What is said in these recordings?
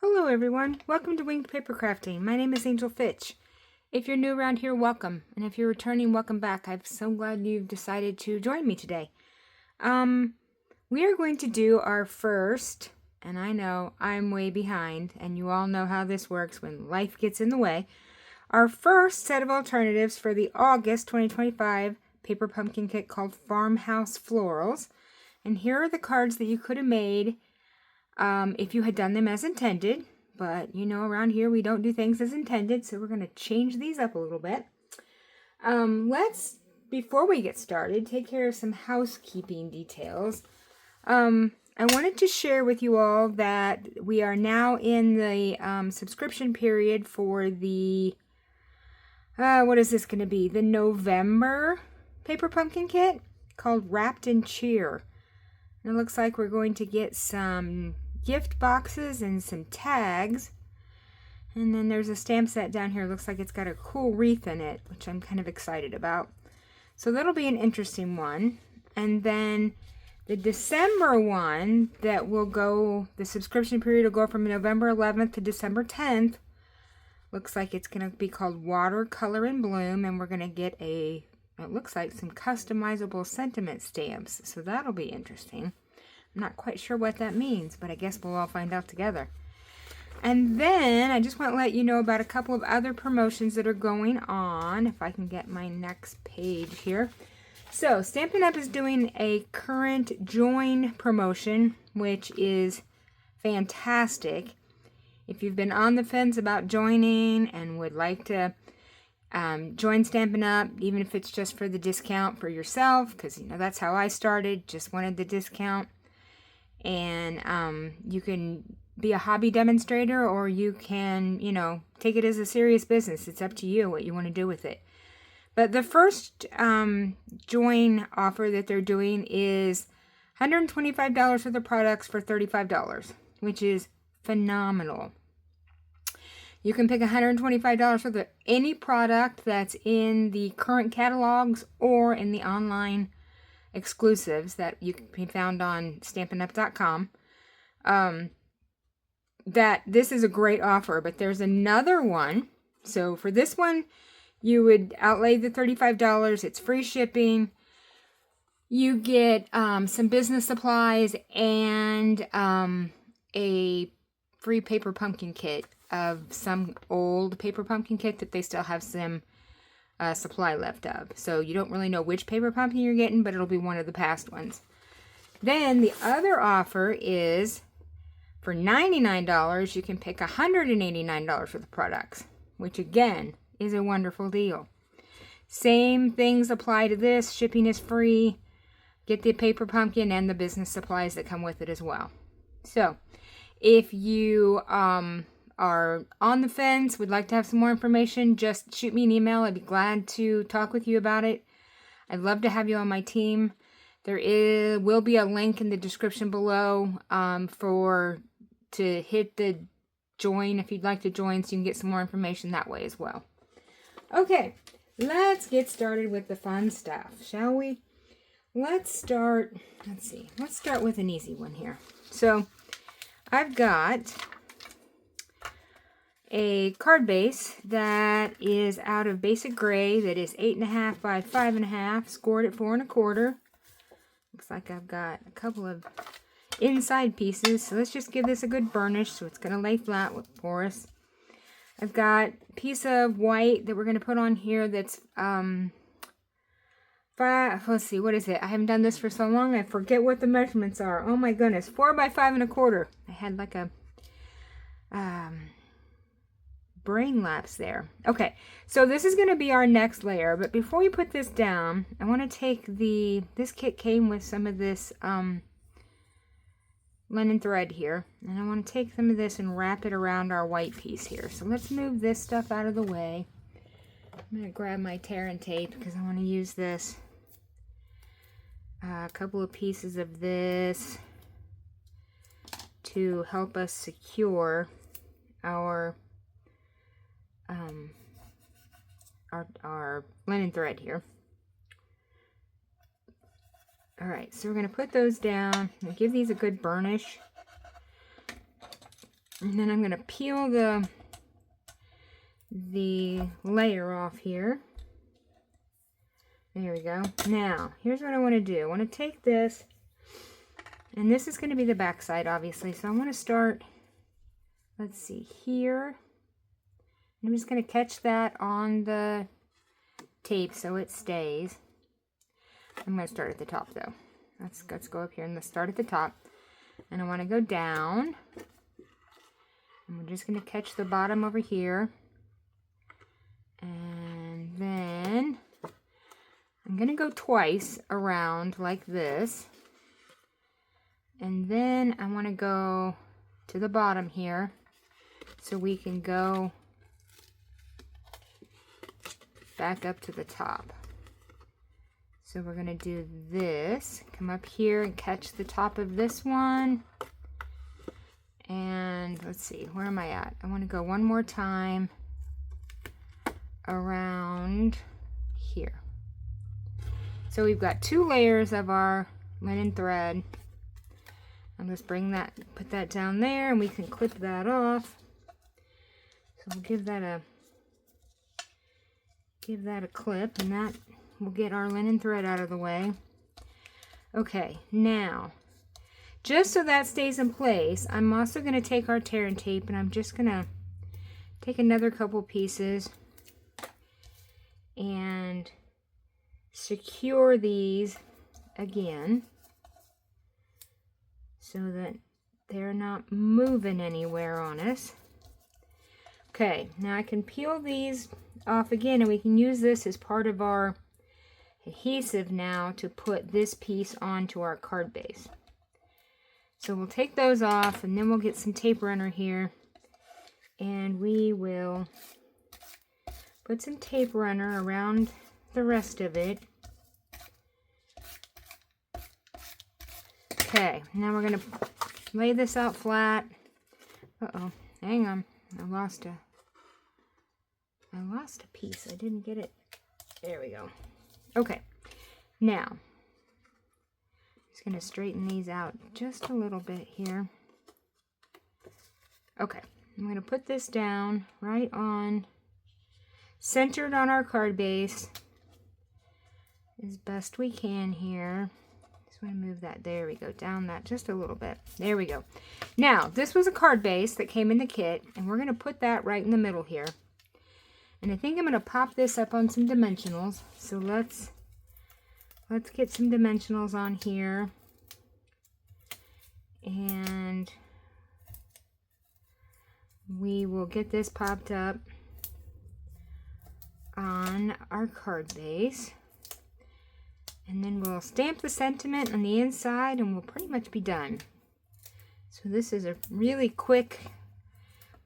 Hello everyone, welcome to Winged Paper Crafting. My name is Angel Fitch. If you're new around here, welcome. And if you're returning, welcome back. I'm so glad you've decided to join me today. We are going to do our first, and I know I'm way behind, and you all know how this works when life gets in the way, our first set of alternatives for the August 2025 paper pumpkin kit called Farmhouse Florals. And here are the cards that you could have made if you had done them as intended, but you know, around here we don't do things as intended, so we're going to change these up a little bit. Before we get started, take care of some housekeeping details. I wanted to share with you all that we are now in the subscription period for the, what is this going to be? The November paper pumpkin kit called Wrapped in Cheer. And it looks like we're going to get some gift boxes and some tags. And then there's a stamp set down here. It looks like it's got a cool wreath in it, which I'm kind of excited about. So that'll be an interesting one. And then the December one that will go, the subscription period will go from November 11th to December 10th. Looks like it's going to be called Watercolor in Bloom. And we're going to get it looks like some customizable sentiment stamps. So that'll be interesting. I'm not quite sure what that means, but I guess we'll all find out together. And then I just want to let you know about a couple of other promotions that are going on. If I can get my next page here. So Stampin' Up! Is doing a current join promotion, which is fantastic. If you've been on the fence about joining and would like to join Stampin' Up!, even if it's just for the discount for yourself, because you know that's how I started, just wanted the discount. And you can be a hobby demonstrator, or you can, you know, take it as a serious business. It's up to you what you want to do with it. But the first join offer that they're doing is $125 for the products for $35, which is phenomenal. You can pick $125 for any product that's in the current catalogs or in the online exclusives that you can be found on stampinup.com. That this is a great offer, but there's another one. So for this one, you would outlay the $35. It's free shipping. You get some business supplies and a free paper pumpkin kit of some old paper pumpkin kit that they still have some supply left of. So you don't really know which paper pumpkin you're getting, but it'll be one of the past ones. Then the other offer is for $99, you can pick $189 for the products, which again is a wonderful deal. Same things apply to this. Shipping is free. Get the paper pumpkin and the business supplies that come with it as well. So if you are on the fence, would like to have some more information, just shoot me an email. I'd be glad to talk with you about it. I'd love to have you on my team. There will be a link in the description below to hit the join if you'd like to join, so you can get some more information that way as well. Okay, let's get started with the fun stuff, shall we? Let's start with an easy one here. So I've got a card base that is out of basic gray that is 8.5 by 5.5, scored at 4 1/4. Looks like I've got a couple of inside pieces, so let's just give this a good burnish so it's going to lay flat for us. I've got a piece of white that we're going to put on here that's let's see, what is it? I haven't done this for so long, I forget what the measurements are. Oh my goodness, 4 by 5 1/4. I had like a brain lapse there. Okay, so this is going to be our next layer, but before we put this down, I want to take this kit came with some of this linen thread here, and I want to take some of this and wrap it around our white piece here. So let's move this stuff out of the way. I'm going to grab my tear and tape because I want to use this. A couple of pieces of this to help us secure our linen thread here. Alright, so we're going to put those down and give these a good burnish. And then I'm going to peel the layer off here. There we go. Now, here's what I want to do. I want to take this, and this is going to be the back side, obviously. So I want to start, let's see, here. I'm just going to catch that on the tape so it stays. I'm going to start at the top, though. Let's go up here and let's start at the top. And I want to go down. And we're just going to catch the bottom over here. And then I'm going to go twice around like this. And then I want to go to the bottom here so we can go back up to the top. So we're going to do this, come up here and catch the top of this one. And let's see, where am I at? I want to go one more time around here. So we've got 2 layers of our linen thread. I'll just bring that, put that down there, and we can clip that off. So we'll give that a clip, and that will get our linen thread out of the way. Okay, now, just so that stays in place, I'm also going to take our tear and tape, and I'm just going to take another couple pieces and secure these again so that they're not moving anywhere on us. Okay, now I can peel these off again, and we can use this as part of our adhesive now to put this piece onto our card base. So we'll take those off, and then we'll get some tape runner here, and we will put some tape runner around the rest of it. Okay, now we're going to lay this out flat. Uh-oh, hang on. I lost a piece. I didn't get it. There we go. Okay, now I'm just going to straighten these out just a little bit here. Okay, I'm going to put this down right on, centered on our card base as best we can here. Just want to move that. There we go. Down that just a little bit. There we go. Now, this was a card base that came in the kit, and we're going to put that right in the middle here. And I think I'm going to pop this up on some dimensionals. So let's get some dimensionals on here. And we will get this popped up on our card base. And then we'll stamp the sentiment on the inside, and we'll pretty much be done. So this is a really quick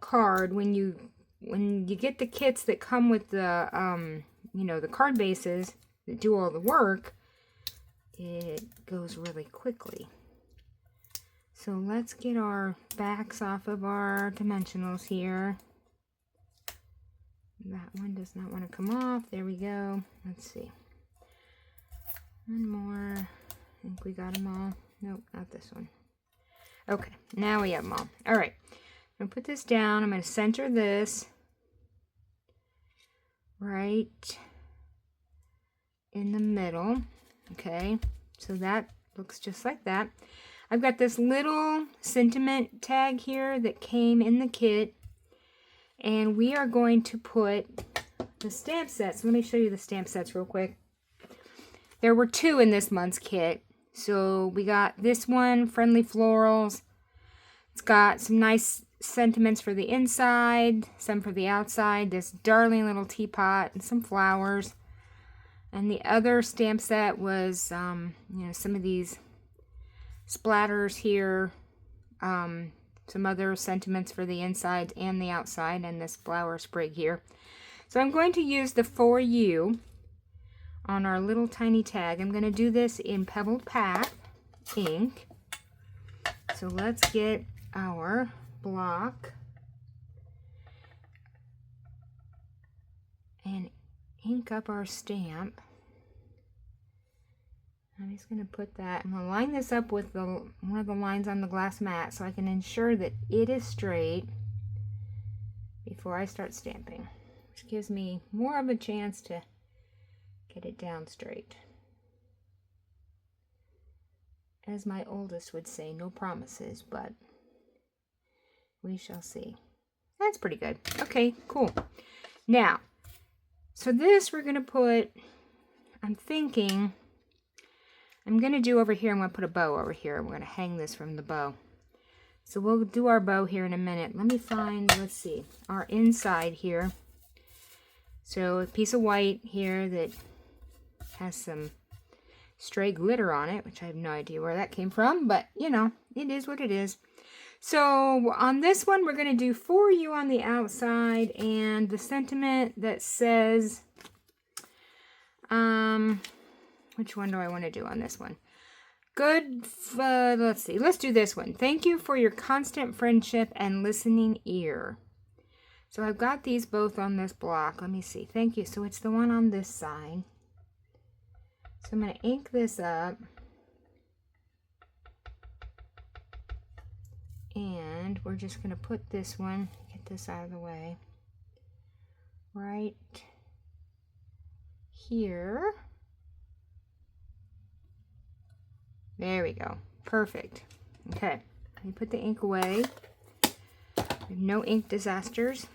card. When you get the kits that come with the the card bases that do all the work, it goes really quickly. So let's get our backs off of our dimensionals here. That one does not want to come off. There we go. Let's see. One more. I think we got them all. Nope, not this one. Okay, now we have them all. All right, I'm going to put this down. I'm going to center this right in the middle. Okay, so that looks just like that. I've got this little sentiment tag here that came in the kit, and we are going to put the stamp sets. Let me show you the stamp sets real quick. There were 2 in this month's kit. So we got this one, Friendly Florals. It's got some nice sentiments for the inside, some for the outside, this darling little teapot, and some flowers. And the other stamp set was, some of these splatters here, some other sentiments for the inside and the outside, and this flower sprig here. So I'm going to use the For You on our little tiny tag. I'm going to do this in Pebbled Path ink. So let's get our block and ink up our stamp. I'm just going to put that, I'm going to line this up with one of the lines on the glass mat so I can ensure that it is straight before I start stamping, which gives me more of a chance to get it down straight. As my oldest would say, no promises, but we shall see. That's pretty good. Okay, cool. Now, so this we're going to put, I'm thinking, I'm going to do over here, I'm going to put a bow over here. We're going to hang this from the bow. So we'll do our bow here in a minute. Let me find, let's see, our inside here. So a piece of white here that has some stray glitter on it, which I have no idea where that came from, but you know, it is what it is. So on this one, we're going to do For You on the outside, and the sentiment that says, which one do I want to do on this one? Good, let's see, let's do this one. Thank you for your constant friendship and listening ear. So I've got these both on this block. Let me see. Thank you. So it's the one on this side. So I'm going to ink this up. And we're just going to put this one, get this out of the way, right here. There we go. Perfect. Okay. Let me put the ink away. No ink disasters.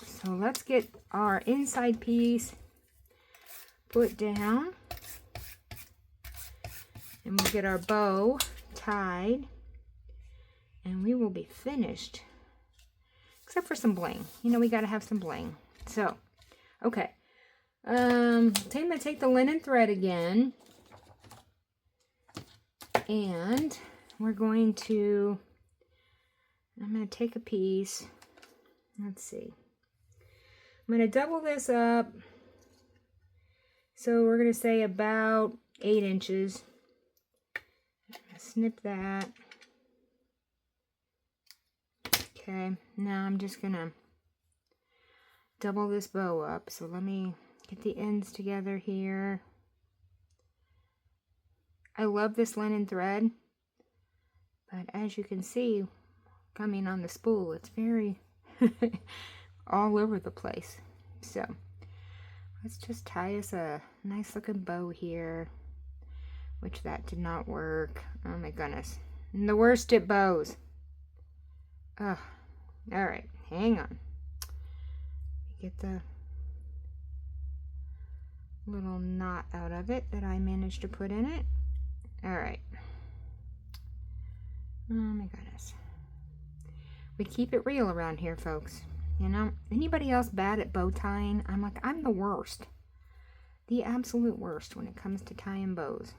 So let's get our inside piece put down. And we'll get our bow tied. And we will be finished. Except for some bling. You know, we got to have some bling. So, okay. I'm going to take the linen thread again. And we're going to, I'm going to take a piece. Let's see. I'm going to double this up. So we're going to say about 8 inches. I'm going to snip that. Okay, now I'm just going to double this bow up. So let me get the ends together here. I love this linen thread, but as you can see, coming on the spool, it's very all over the place. So let's just tie us a nice looking bow here, which that did not work. Oh my goodness. And the worst at bows. Oh, all right, hang on. Get the little knot out of it that I managed to put in it. All right. Oh my goodness. We keep it real around here, folks. You know, anybody else bad at bow tying? I'm like, I'm the worst. The absolute worst when it comes to tying bows.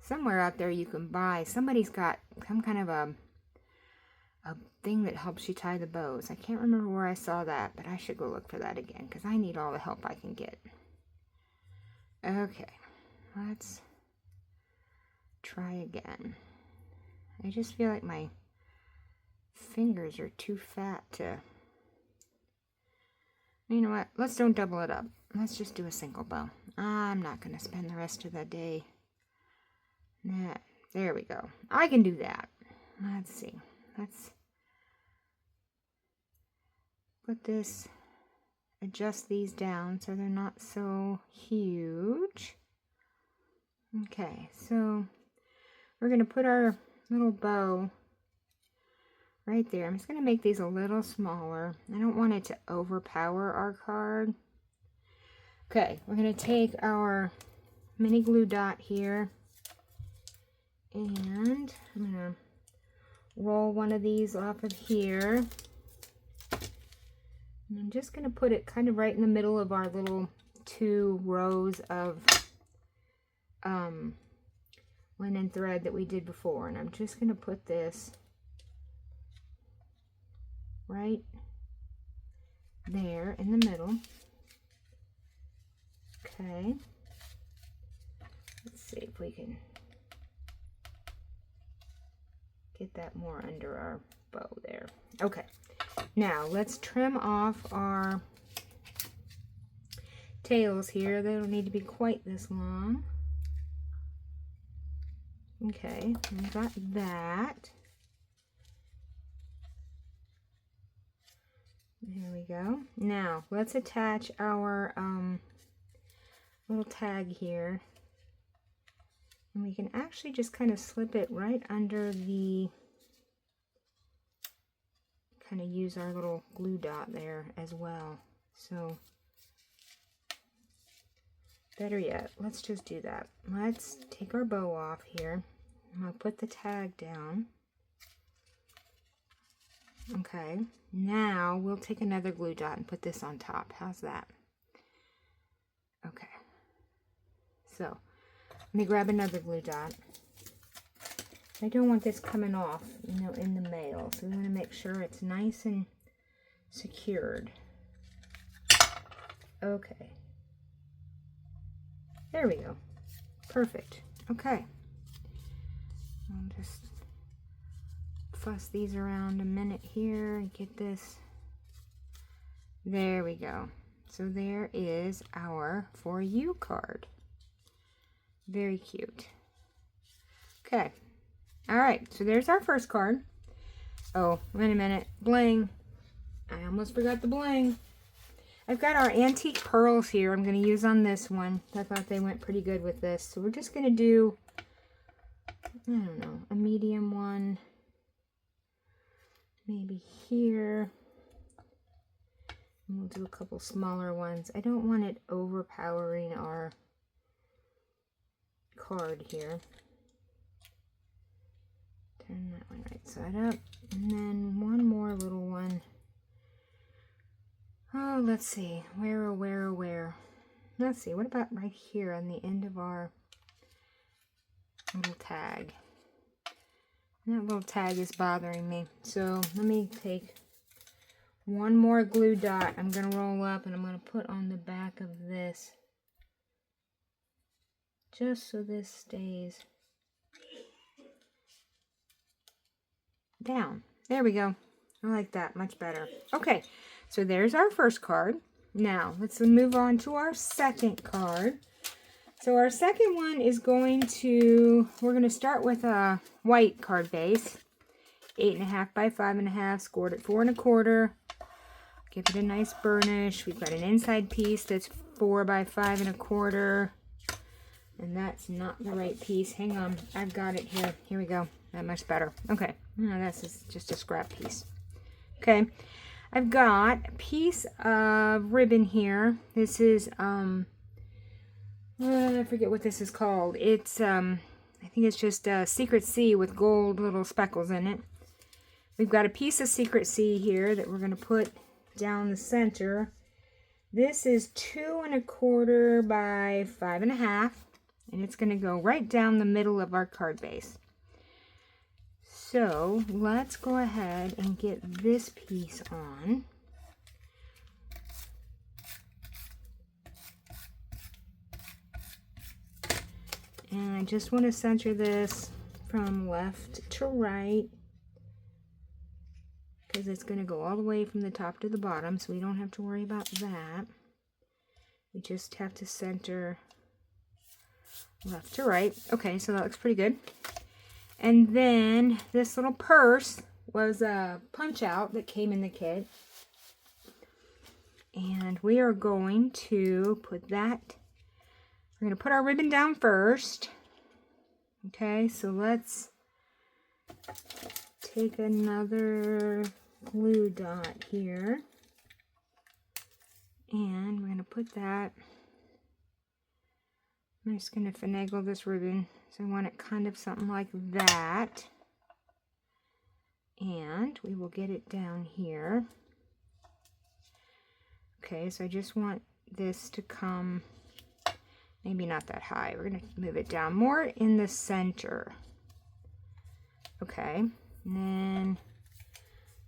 Somewhere out there you can buy, somebody's got some kind of a thing that helps you tie the bows. I can't remember where I saw that, but I should go look for that again because I need all the help I can get. Okay. Let's try again. I just feel like my fingers are too fat to... You know what? Let's don't double it up. Let's just do a single bow. I'm not going to spend the rest of the day. Nah, there we go. I can do that. Let's see. Let's put this, adjust these down so they're not so huge. Okay, so we're going to put our little bow right there. I'm just going to make these a little smaller. I don't want it to overpower our card. Okay, we're going to take our mini glue dot here, and I'm going to roll one of these off of here. And I'm just going to put it kind of right in the middle of our little 2 rows of linen thread that we did before, and I'm just going to put this right there in the middle. Okay, let's see if we can get that more under our bow there. Okay, now let's trim off our tails here. They don't need to be quite this long. Okay, I got that. There we go. Now, let's attach our little tag here. And we can actually just kind of slip it right under the, kind of use our little glue dot there as well. So, better yet, let's just do that. Let's take our bow off here. I'm going to put the tag down. Okay, now we'll take another glue dot and put this on top. How's that? Okay, so let me grab another glue dot. I don't want this coming off, you know, in the mail, so we want to make sure it's nice and secured. Okay, there we go. Perfect. Okay, I'll just fuss these around a minute here and get this. There we go. So there is our For You card. Very cute. Okay. All right. So there's our first card. Oh, wait a minute. Bling. I almost forgot the bling. I've got our antique pearls here I'm going to use on this one. I thought they went pretty good with this. So we're just going to do, I don't know, a medium one. Maybe here. And we'll do a couple smaller ones. I don't want it overpowering our card here. Turn that one right side up. And then one more little one. Oh, let's see. Where? Let's see. What about right here on the end of our little tag? That little tag is bothering me. So let me take one more glue dot. I'm going to roll up and I'm going to put on the back of this. Just so this stays down. There we go. I like that much better. Okay, so there's our first card. Now let's move on to our second card. So our second one is we're going to start with a white card base. 8.5 by 5.5, scored at 4 1/4. Give it a nice burnish. We've got an inside piece that's 4 by 5 1/4. And that's not the right piece. Hang on, I've got it here. Here we go. That much better. Okay, no, this is just a scrap piece. Okay, I've got a piece of ribbon here. This is, I forget what this is called. It's, I think it's just a Secret Sea with gold little speckles in it. We've got a piece of Secret Sea here that we're going to put down the center. This is 2 1/4 by 5.5, and it's going to go right down the middle of our card base. So let's go ahead and get this piece on. And I just want to center this from left to right, because it's going to go all the way from the top to the bottom, so we don't have to worry about that. We just have to center left to right. Okay, so that looks pretty good. And then this little purse was a punch out that came in the kit. And we are going to put that, we're going to put our ribbon down first. Okay, so let's take another glue dot here. And we're going to put that, I'm just going to finagle this ribbon. So I want it kind of something like that. And we will get it down here. Okay, so I just want this to come maybe not that high. We're going to move it down more in the center. Okay, and then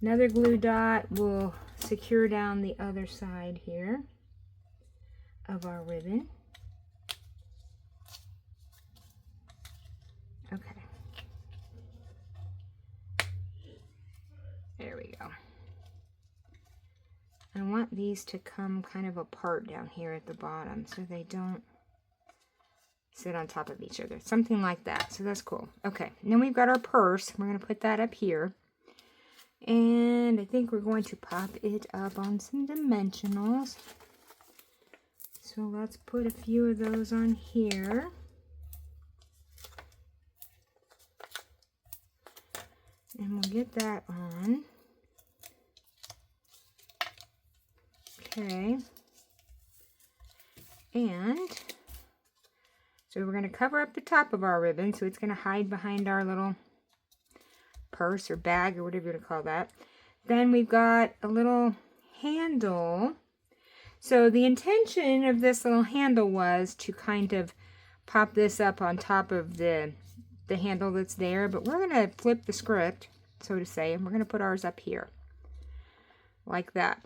another glue dot will secure down the other side here of our ribbon. Okay. There we go. I want these to come kind of apart down here at the bottom so they don't sit on top of each other. Something like that. So that's cool. Okay, and then we've got our purse. We're going to put that up here. And I think we're going to pop it up on some dimensionals. So let's put a few of those on here. And we'll get that on. Okay. And so we're going to cover up the top of our ribbon so it's going to hide behind our little purse or bag or whatever you want to call that. Then we've got a little handle. So the intention of this little handle was to kind of pop this up on top of the handle that's there, but we're going to flip the script, so to say, and we're going to put ours up here like that.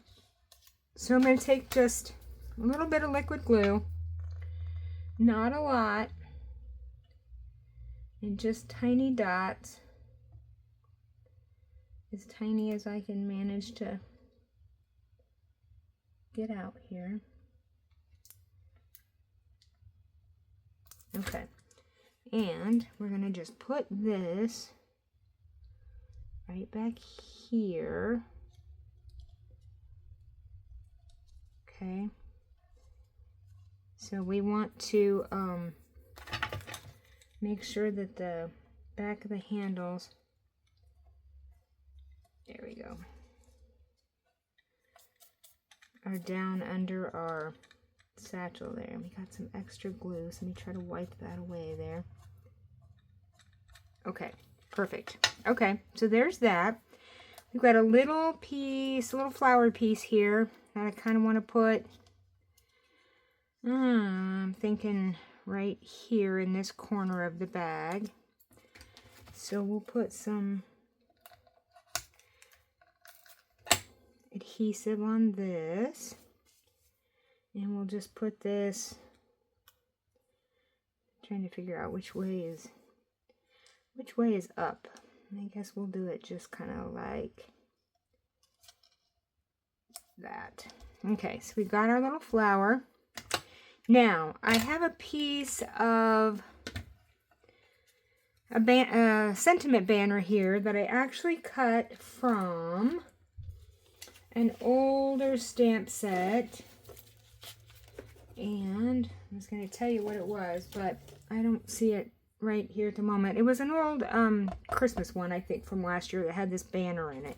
So I'm going to take just a little bit of liquid glue, not a lot, and just tiny dots, as tiny as I can manage to get out here. Okay, and we're going to just put this right back here. Okay, so we want to make sure that the back of the handles, there we go, are down under our satchel there. We got some extra glue, so let me try to wipe that away there. Okay, perfect. Okay, so there's that. We've got a little piece, a little flower piece here that I kind of want to put, I'm thinking right here in this corner of the bag. So we'll put some adhesive on this, and we'll just put this, trying to figure out which way is up. I guess we'll do it just kind of like that. Okay, so we got our little flower. Now I have a piece of a sentiment banner here that I actually cut from an older stamp set, and I was going to tell you what it was, but I don't see it right here at the moment. It was an old Christmas one, I think, from last year that had this banner in it.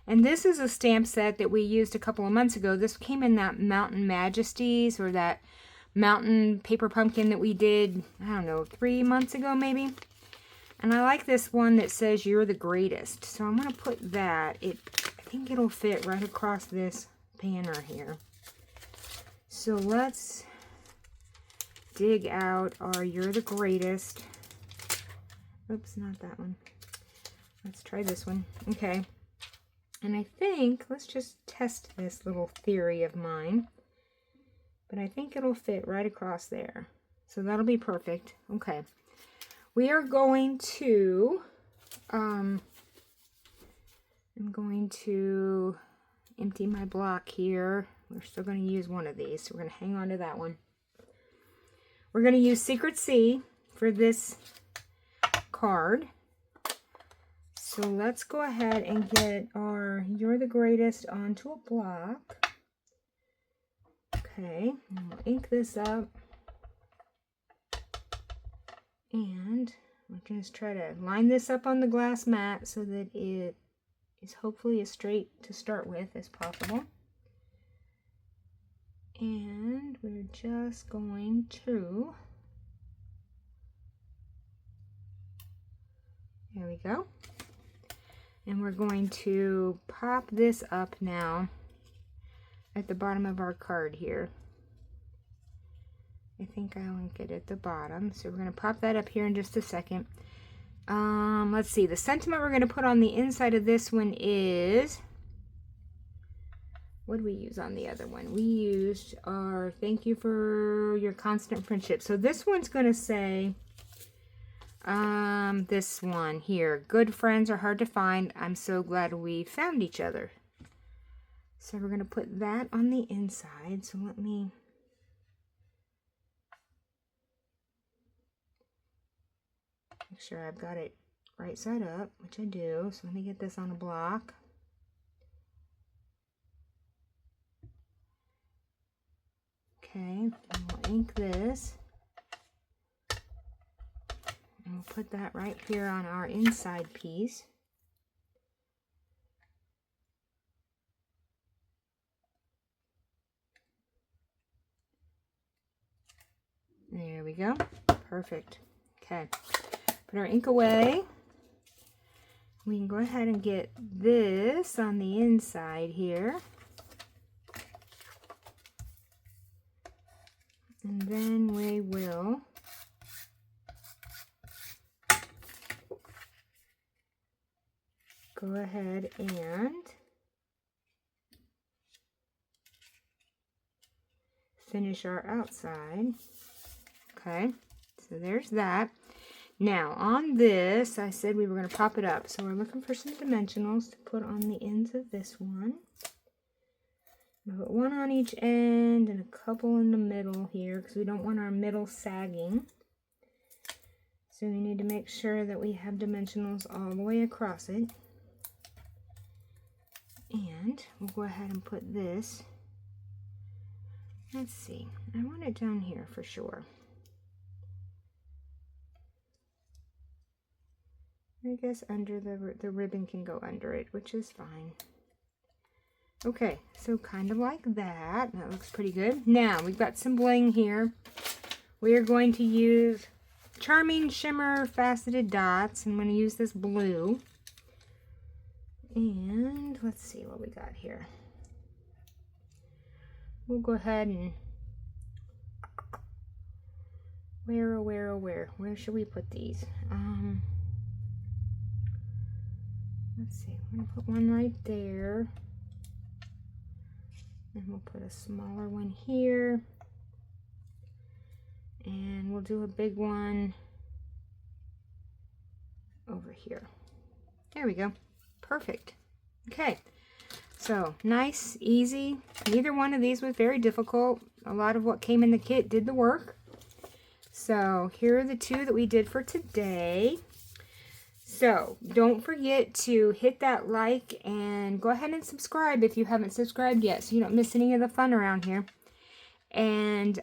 And this is a stamp set that we used a couple of months ago. This came in that Mountain Majesties, or that Mountain Paper Pumpkin that we did, I don't know, 3 months ago maybe. And I like this one that says "You're the Greatest." So I'm going to put that. I think it'll fit right across this banner here. So let's dig out our "You're the Greatest." Oops, not that one. Let's try this one. Okay. And I think, let's just test this little theory of mine. But I think it'll fit right across there. So that'll be perfect. Okay. We are going to, I'm going to empty my block here. We're still going to use one of these, so we're going to hang on to that one. We're going to use Secret C for this card. So let's go ahead and get our "You're the Greatest" onto a block. Okay, and we'll ink this up. And we're going to try to line this up on the glass mat so that it is hopefully as straight to start with as possible. And we're just going to, there we go. And we're going to pop this up now at the bottom of our card here. I think I'll link it at the bottom. So we're going to pop that up here in just a second. Let's see. The sentiment we're going to put on the inside of this one is, what did we use on the other one? We used our "Thank you for your constant friendship." So this one's going to say, this one here, "Good friends are hard to find. I'm so glad we found each other." So we're going to put that on the inside. So let me make sure I've got it right side up, which I do. So let me get this on a block. Okay, and we'll ink this. And we'll put that right here on our inside piece. There we go. Perfect. Okay. Put our ink away. We can go ahead and get this on the inside here. And then we will go ahead and finish our outside. Okay, so there's that. Now on this, I said we were going to pop it up. So we're looking for some dimensionals to put on the ends of this one. I'll put one on each end and a couple in the middle here because we don't want our middle sagging. So we need to make sure that we have dimensionals all the way across it. And we'll go ahead and put this, let's see, I want it down here for sure. I guess under the ribbon can go under it, which is fine. Okay, so kind of like that. That looks pretty good. Now, we've got some bling here. We are going to use Charming Shimmer Faceted Dots. I'm going to use this blue. And let's see what we got here. We'll go ahead and... Where should we put these? Let's see, we're going to put one right there. And we'll put a smaller one here. And we'll do a big one over here. There we go. Perfect. Okay. So, nice, easy. Neither one of these was very difficult. A lot of what came in the kit did the work. So, here are the two that we did for today. So, don't forget to hit that like and go ahead and subscribe if you haven't subscribed yet so you don't miss any of the fun around here. And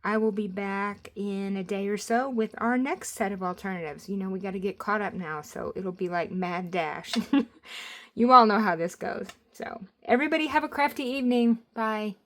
I will be back in a day or so with our next set of alternatives. You know, we got to get caught up now, so it'll be like mad dash. You all know how this goes. So, everybody have a crafty evening. Bye.